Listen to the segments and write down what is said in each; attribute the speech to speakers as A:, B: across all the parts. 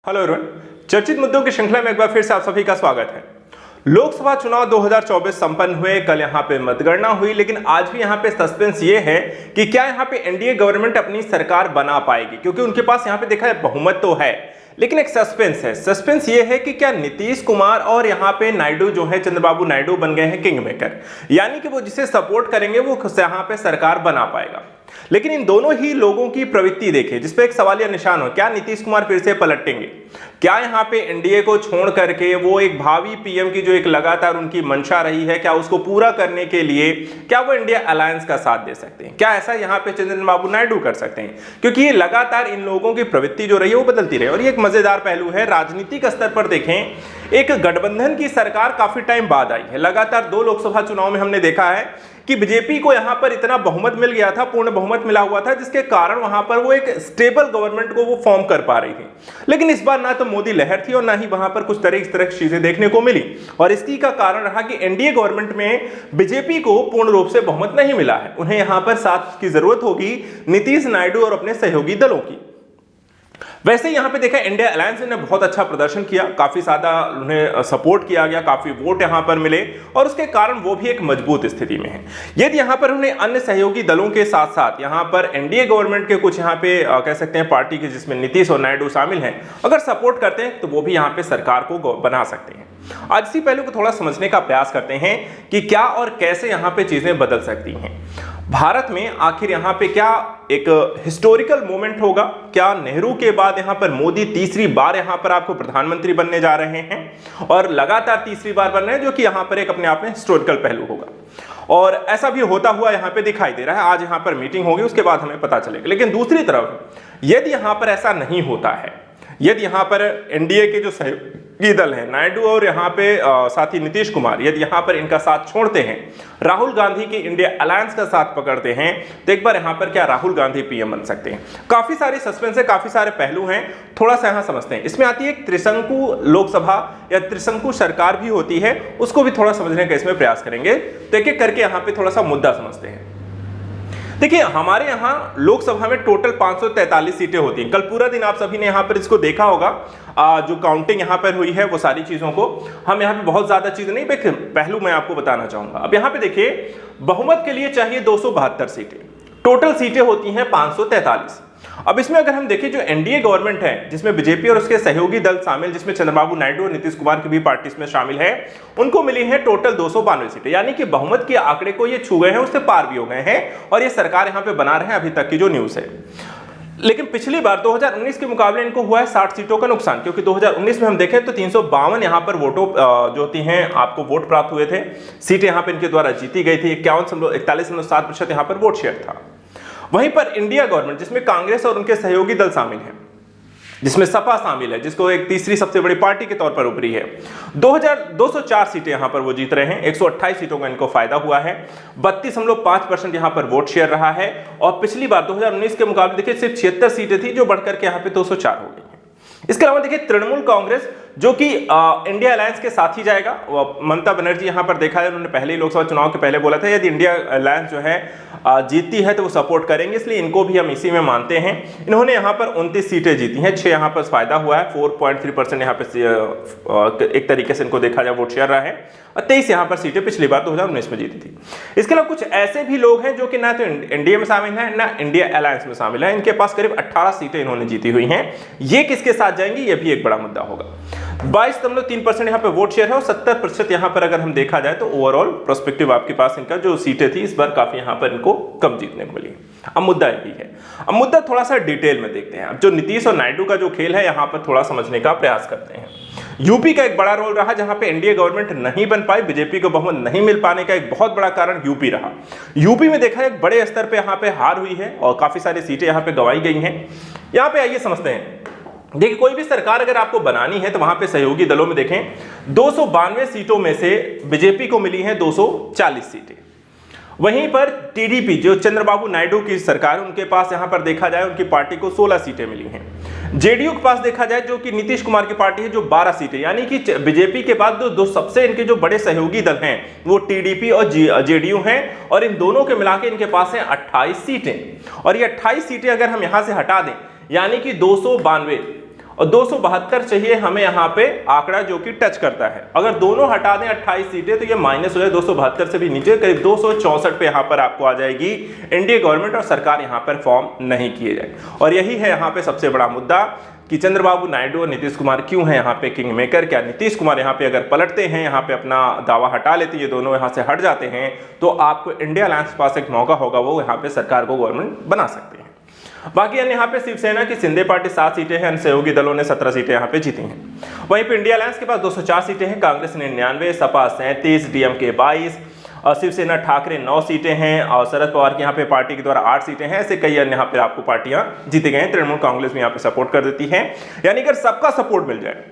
A: Hello everyone, चर्चित मुद्दों की श्रृंखला में एक बार फिर से आप सभी का स्वागत है। लोकसभा चुनाव 2024 संपन्न हुए, कल यहां पे मतगणना हुई, लेकिन आज भी यहां पे सस्पेंस ये है कि क्या यहां पे एनडीए गवर्नमेंट अपनी सरकार बना पाएगी, क्योंकि उनके पास यहां पे देखा है बहुमत तो है, लेकिन एक सस्पेंस है। सस्पेंस ये है कि क्या नीतीश कुमार और यहाँ पे नायडू जो है, चंद्रबाबू नायडू बन गए हैं किंग मेकर, यानी कि वो जिसे सपोर्ट करेंगे वो यहाँ पे सरकार बना पाएगा। लेकिन इन दोनों ही लोगों की प्रवृत्ति देखें, जिसपे एक सवालिया निशान हो, क्या नीतीश कुमार फिर से पलटेंगे? क्या यहाँ पे एनडीए को छोड़ करके वो एक भावी पीएम की जो एक लगातार उनकी मंशा रही है, क्या उसको पूरा करने के लिए क्या वो इंडिया अलायंस का साथ दे सकते हैं? क्या ऐसा यहाँ पे चंद्रबाबू नायडू कर सकते हैं? क्योंकि ये लगातार इन लोगों की प्रवृत्ति जो रही है वो बदलती रही। और ये एक मजेदार पहलू है, राजनीतिक स्तर पर देखें, एक गठबंधन की सरकार काफी टाइम बाद आई है। लगातार 2 लोकसभा चुनाव में हमने देखा है कि बीजेपी को यहां पर इतना बहुमत मिल गया था, पूर्ण बहुमत मिला हुआ था, जिसके कारण वहां पर वो एक स्टेबल गवर्नमेंट को वो फॉर्म कर पा रही थी। लेकिन इस बार ना तो मोदी लहर थी और ना ही वहां पर कुछ इस तरह की चीजें देखने को मिली, और इसकी का कारण रहा कि एनडीए गवर्नमेंट में बीजेपी को पूर्ण रूप से बहुमत नहीं मिला है। उन्हें यहां पर साथ की जरूरत होगी नीतीश, नायडू और अपने सहयोगी दलों की। वैसे यहां पे देखा, इंडिया अलायंस ने बहुत अच्छा प्रदर्शन किया, काफी ज्यादा उन्हें सपोर्ट किया गया, काफी वोट यहां पर मिले, और उसके कारण वो भी एक मजबूत स्थिति में है। यदि यहां पर उन्हें अन्य सहयोगी दलों के साथ साथ यहां पर एनडीए गवर्नमेंट के कुछ यहां पे कह सकते हैं पार्टी के, जिसमें नीतीश और नायडू शामिल हैं, अगर सपोर्ट करते हैं तो वो भी यहां पे सरकार को बना सकते हैं। आज इसी पहलू को थोड़ा समझने का प्रयास करते हैं कि क्या और कैसे यहां पे चीजें बदल सकती हैं। भारत में आखिर यहां पे क्या एक हिस्टोरिकल मोमेंट होगा? क्या नेहरू के बाद यहां पर मोदी तीसरी बार यहां पर आपको प्रधानमंत्री बनने जा रहे हैं, और लगातार तीसरी बार बन रहे हैं, जो कि यहां पर एक अपने आप में हिस्टोरिकल पहलू होगा। और ऐसा भी होता हुआ यहां पे दिखाई दे रहा है। आज यहां पर मीटिंग होगी, उसके बाद हमें पता चलेगा। लेकिन दूसरी तरफ यदि यहां पर ऐसा नहीं होता है, यदि यहां पर एनडीए के जो सहयोगी दल हैं, नायडू और यहां पे साथी नीतीश कुमार, यदि यहां पर इनका साथ छोड़ते हैं, राहुल गांधी के इंडिया अलायंस का साथ पकड़ते हैं, तो एक बार यहां पर क्या राहुल गांधी पीएम बन सकते हैं? काफी सारी सस्पेंस है, काफी सारे पहलू हैं, थोड़ा सा यहां समझते हैं। इसमें आती है एक त्रिशंकु लोकसभा या त्रिशंकु सरकार भी होती है, उसको भी थोड़ा समझने का इसमें प्रयास करेंगे। तो एक एक करके यहां पर थोड़ा सा मुद्दा समझते हैं। देखिए, हमारे यहां लोकसभा में टोटल 543 सीटें होती हैं। कल पूरा दिन आप सभी ने यहां पर इसको देखा होगा, जो काउंटिंग यहां पर हुई है, वो सारी चीजों को हम यहां पे बहुत ज्यादा चीजें नहीं, पहलू मैं आपको बताना चाहूंगा। अब यहां पे देखिए, बहुमत के लिए चाहिए 272 सीटें, टोटल सीटें होती हैं 543। अब इसमें अगर हम देखें, जो एनडीए गवर्नमेंट है, जिसमें बीजेपी और उसके सहयोगी दल शामिल, जिसमें चंद्रबाबू नायडू और नीतीश कुमार की भी पार्टी इसमें शामिल है, उनको मिली है टोटल 292 सीटें, यानी कि बहुमत के आंकड़े को ये छू गए हैं, उससे पार भी हो गए हैं, और ये सरकार यहां पे बना रहे हैं, अभी तक की जो न्यूज है। लेकिन पिछली बार 2019 के मुकाबले इनको हुआ है 60 सीटों का नुकसान, क्योंकि 2019 में हम देखें तो 352 यहां पर वोटों जो होती हैं आपको वोट प्राप्त हुए थे, सीटें यहां पर इनके द्वारा जीती गई थी, 41.7% यहां पर वोट शेयर था। वहीं पर इंडिया गवर्नमेंट, जिसमें कांग्रेस और उनके सहयोगी दल शामिल हैं, जिसमें सपा शामिल है, जिसको एक तीसरी सबसे बड़ी पार्टी के तौर पर उभरी है, 2204 सीटें यहां पर वो जीत रहे हैं, 128 सीटों का इनको फायदा हुआ है, 32.5% यहां पर वोट शेयर रहा है। और पिछली बार 2019 के मुकाबले देखिए सिर्फ 76 सीटें थी, जो बढ़कर के यहां पे 204 हो गई हैं। इसके अलावा देखिए, तृणमूल कांग्रेस, जो कि इंडिया अलायंस के साथ ही जाएगा, ममता बनर्जी यहां पर देखा है, उन्होंने पहले ही लोकसभा चुनाव के पहले बोला था यदि इंडिया अलायंस जो है जीतती है तो वो सपोर्ट करेंगे, इसलिए इनको भी हम इसी में मानते हैं। इन्होंने यहां पर 29 सीटें जीती हैं, 6 यहां पर फायदा हुआ है, 4.3% यहां पर एक तरीके से इनको देखा जाए वोट शेयर रहा है, और 23 यहां पर सीटें पिछली बार 2019 में जीती थी। इसके अलावा कुछ ऐसे भी लोग हैं जो कि ना तो एनडीए में शामिल है, ना इंडिया अलायंस में शामिल है, इनके पास करीब 18 सीटें इन्होंने जीती हुई हैं। ये किसके साथ जाएंगी, ये भी एक बड़ा मुद्दा होगा। 22.3% यहां पे वोट शेयर है, और 70% यहां पर अगर हम देखा जाए तो ओवरऑल प्रोस्पेक्टिव आपके पास इनका जो सीटें थी, इस बार काफी यहां पर इनको कम जीतने को मिली। अब मुद्दा यही है, अब मुद्दा थोड़ा सा डिटेल में देखते हैं। अब जो नीतीश और नायडू का जो खेल है, यहां पर थोड़ा समझने का प्रयास करते हैं। यूपी का एक बड़ा रोल रहा, जहां पे एनडीए गवर्नमेंट नहीं बन पाई, बीजेपी को बहुमत नहीं मिल पाने का एक बहुत बड़ा कारण यूपी रहा। यूपी में देखा एक बड़े स्तर पे यहां पे हार हुई है, और काफी सारी सीटें यहां पे गंवाई गई हैं। यहां पे आइए समझते हैं। देखिए, कोई भी सरकार अगर आपको बनानी है तो वहां पे सहयोगी दलों में देखें, 292 सीटों में से बीजेपी को मिली हैं 240 सीटें। वहीं पर टीडीपी, जो चंद्रबाबू नायडू की सरकार, उनके पास यहां पर देखा जाए उनकी पार्टी को 16 सीटें मिली हैं। जेडीयू के पास देखा जाए, जो कि नीतीश कुमार की पार्टी है, जो 12 सीटें, यानी कि बीजेपी के बाद दो सबसे इनके जो बड़े सहयोगी दल हैं वो टीडीपी और जेडीयू हैं, और इन दोनों के मिला के इनके पास हैं 28 सीटें। और ये 28 सीटें अगर हम यहां से हटा दें, यानी कि 292, और 272 चाहिए हमें यहाँ पे आंकड़ा जो कि टच करता है। अगर दोनों हटा दें 28 सीटें तो ये माइनस हो जाए 272 से भी नीचे, करीब 264 पे यहाँ पर आपको आ जाएगी एनडीए गवर्नमेंट और सरकार यहाँ पर फॉर्म नहीं किए जाए। और यही है यहाँ पे सबसे बड़ा मुद्दा कि चंद्रबाबू नायडू और नीतीश कुमार क्यों है यहाँ पे किंग मेकर। क्या नीतीश कुमार यहाँ पे अगर पलटते हैं, यहाँ पे अपना दावा हटा लेते, ये दोनों यहाँ से हट जाते हैं, तो आपको इंडिया अलायंस के पास एक मौका होगा, वो यहाँ पे सरकार को गवर्नमेंट बना सकते हैं। बाकी अन्य यहाँ पे शिवसेना की शिंदे पार्टी 7 सीटें हैं, अन्य सहयोगी दलों ने 17 सीटें यहाँ पे जीती हैं। वहीं पे इंडिया अलायंस के पास 204 सीटें हैं, कांग्रेस ने 99, सपा 37, डीएमके 22 और शिवसेना ठाकरे 9 सीटें हैं और शरद पवार की यहाँ पे पार्टी के द्वारा 8 सीटें हैं। ऐसे कई अन्य यहाँ पे आपको पार्टियां जीते गए हैं। तृणमूल कांग्रेस भी यहाँ पे सपोर्ट कर देती है। यानी अगर सबका सपोर्ट मिल जाए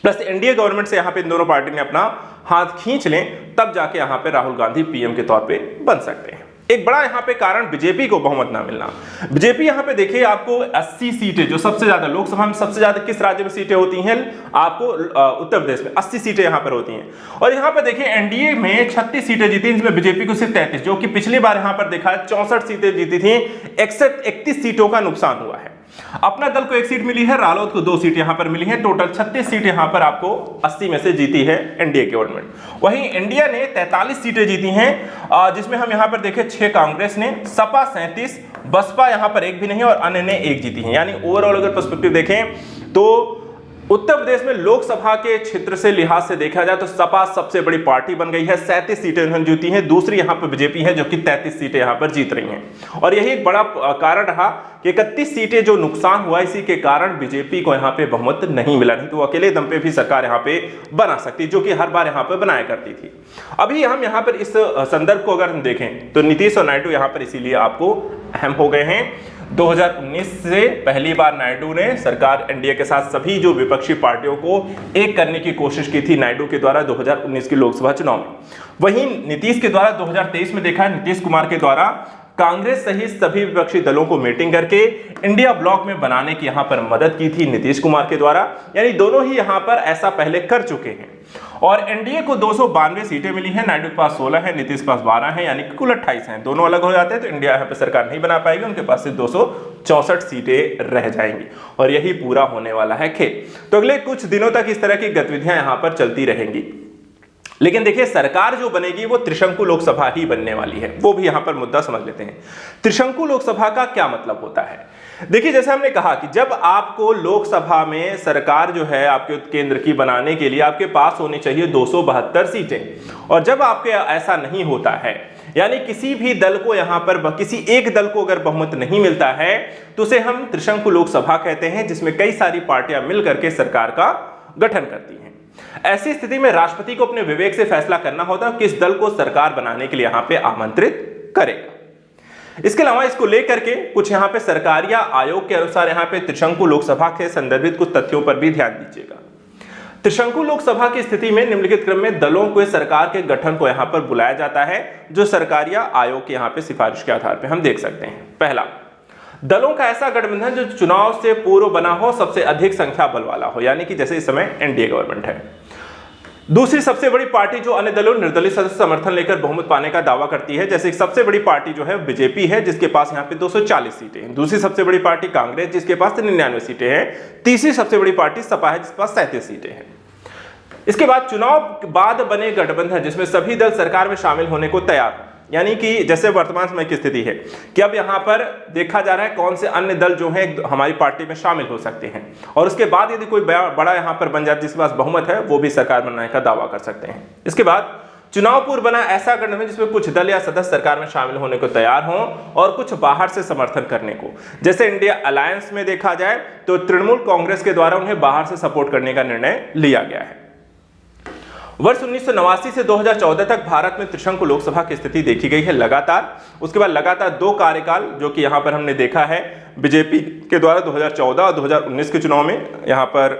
A: प्लस एनडीए गवर्नमेंट से यहाँ पे इन दोनों पार्टी ने अपना हाथ खींच लें, तब जाके यहाँ पे राहुल गांधी पीएम के तौर पे बन सकते हैं। एक बड़ा यहाँ पे कारण बीजेपी को बहुमत ना मिलना। बीजेपी यहाँ पे देखिए आपको 80 सीटें, जो सबसे ज्यादा लोकसभा में सबसे ज्यादा किस राज्य में सीटें होती हैं, आपको उत्तर प्रदेश में 80 सीटें यहाँ पर होती हैं। और यहाँ पे देखिए एनडीए में 36 सीटें जीती, इसमें बीजेपी को सिर्फ 33, जो कि पिछली बार यहाँ पर देखा है 64 सीटें जीती थी, 31 सीटों का नुकसान हुआ है। अपना दल को 1 सीट मिली है, रालोद को 2 सीट यहां पर मिली है, टोटल 36 सीट यहां पर आपको 80 में से जीती है एनडीए गवर्नमेंट। वहीं इंडिया ने 43 सीटें जीती हैं, जिसमें हम यहां पर देखें 6 कांग्रेस ने, सपा 37, बसपा यहां पर 1 भी नहीं और अन्य ने 1 जीती है। यानी ओवरऑल अगर पर्सपेक्टिव देखें तो उत्तर प्रदेश में लोकसभा के क्षेत्र से लिहाज से देखा जाए तो सपा सबसे बड़ी पार्टी बन गई है, 37 सीटें उन्होंने जीती हैं। दूसरी यहां पर बीजेपी है जो कि 33 सीटें यहां पर जीत रही हैं। और यही एक बड़ा कारण रहा कि 31 सीटें जो नुकसान हुआ, इसी के कारण बीजेपी को यहां पे बहुमत नहीं मिला, नहीं तो अकेले दम पे भी सरकार यहां पे बना सकती, जो कि हर बार यहां पे बनाया करती थी। अभी हम यहां पर इस संदर्भ को अगर हम देखें तो नीतीश और नायडू यहां पर इसीलिए आपको अहम हो गए हैं। 2019 से पहली बार नायडू ने सरकार एनडीए के साथ सभी जो विपक्षी पार्टियों को एक करने की कोशिश की थी नायडू के द्वारा 2019 के लोकसभा चुनाव में। वहीं नीतीश के द्वारा 2023 में देखा है, नीतीश कुमार के द्वारा कांग्रेस सहित सभी विपक्षी दलों को मीटिंग करके इंडिया ब्लॉक में बनाने की यहां पर मदद की थी नीतीश कुमार के द्वारा। यानी दोनों ही यहां पर ऐसा पहले कर चुके हैं। और एनडीए को 292 सीटें मिली हैं, नायडू के पास 16 है, नीतीश के पास 12 है, यानी कि कुल 28 हैं। दोनों अलग हो जाते हैं तो इंडिया यहाँ पे सरकार नहीं बना पाएगी, उनके पास सिर्फ 264 सीटें रह जाएंगी और यही पूरा होने वाला है खेल। तो अगले कुछ दिनों तक इस तरह की गतिविधियां यहाँ पर चलती रहेंगी। लेकिन देखिए सरकार जो बनेगी वो त्रिशंकु लोकसभा ही बनने वाली है। वो भी यहां पर मुद्दा समझ लेते हैं। त्रिशंकु लोकसभा का क्या मतलब होता है? देखिए जैसे हमने कहा कि जब आपको लोकसभा में सरकार जो है आपके केंद्र की बनाने के लिए आपके पास होनी चाहिए 272 सीटें, और जब आपके ऐसा नहीं होता है, यानी किसी भी दल को यहां पर किसी एक दल को अगर बहुमत नहीं मिलता है तो उसे हम त्रिशंकु लोकसभा कहते हैं, जिसमें कई सारी पार्टियां मिलकर के सरकार का गठन करती हैं। ऐसी स्थिति में राष्ट्रपति को अपने विवेक से फैसला करना होता है किस दल को सरकार बनाने के लिए यहां पे आमंत्रित करेगा। इसके अलावा इसको लेकर के कुछ यहां पे सरकारिया आयोग के अनुसार यहां पे त्रिशंकु लोकसभा के संदर्भित कुछ तथ्यों पर भी ध्यान दीजिएगा। त्रिशंकु लोकसभा की स्थिति में निम्नलिखित क्रम में दलों को सरकार के गठन को यहां पर बुलाया जाता है, जो सरकारिया आयोग के यहां पे सिफारिश के आधार पर हम देख सकते हैं। पहला, दलों का ऐसा गठबंधन जो चुनाव से पूर्व बना हो, सबसे अधिक संख्या बल वाला हो, यानी कि जैसे इस समय एनडीए गवर्नमेंट है। दूसरी सबसे बड़ी पार्टी जो अन्य दलों निर्दलीय सदस्य समर्थन लेकर बहुमत पाने का दावा करती है, जैसे सबसे बड़ी पार्टी जो है बीजेपी है जिसके पास यहाँ पे 240 सीटें हैं। दूसरी सबसे बड़ी पार्टी कांग्रेस जिसके पास 99 सीटें हैं। तीसरी सबसे बड़ी पार्टी सपा है जिसके पास 37 सीटें हैं। इसके बाद चुनाव बाद बने गठबंधन जिसमें सभी दल सरकार में शामिल होने को तैयार हैं, यानी कि जैसे वर्तमान समय की स्थिति है कि अब यहां पर देखा जा रहा है कौन से अन्य दल जो है हमारी पार्टी में शामिल हो सकते हैं, और उसके बाद यदि कोई बड़ा यहां पर बन जाए जिसके पास बहुमत है, वो भी सरकार बनाने का दावा कर सकते हैं। इसके बाद चुनाव पूर्व बना ऐसा गठबंधन जिसमें कुछ दल या सदस्य सरकार में शामिल होने को तैयार हों और कुछ बाहर से समर्थन करने को, जैसे इंडिया अलायंस में देखा जाए तो तृणमूल कांग्रेस के द्वारा उन्हें बाहर से सपोर्ट करने का निर्णय लिया गया है। वर्ष 1989 से 2014 तक भारत में त्रिशंकु लोकसभा की स्थिति देखी गई है लगातार। उसके बाद लगातार 2 कार्यकाल जो कि यहां पर हमने देखा है बीजेपी के द्वारा 2014 और 2019 के चुनाव में यहां पर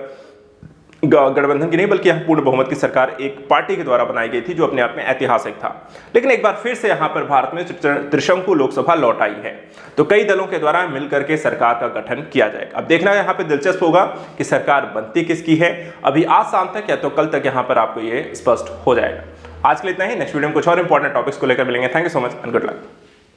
A: गठबंधन की नहीं बल्कि यहां पूर्ण बहुमत की सरकार एक पार्टी के द्वारा बनाई गई थी, जो अपने आप में ऐतिहासिक था। लेकिन एक बार फिर से यहां पर भारत में त्रिशंकु लोकसभा लौट आई है, तो कई दलों के द्वारा मिलकर के सरकार का गठन किया जाएगा। अब देखना यहां पे दिलचस्प होगा कि सरकार बनती किसकी है। अभी आज शाम तक या तो कल तक यहां पर आपको ये स्पष्ट हो जाएगा। आज के लिए इतना ही। नेक्स्ट वीडियो में कुछ और इंपॉर्टेंट टॉपिक्स को लेकर मिलेंगे। Thank you so much and good luck.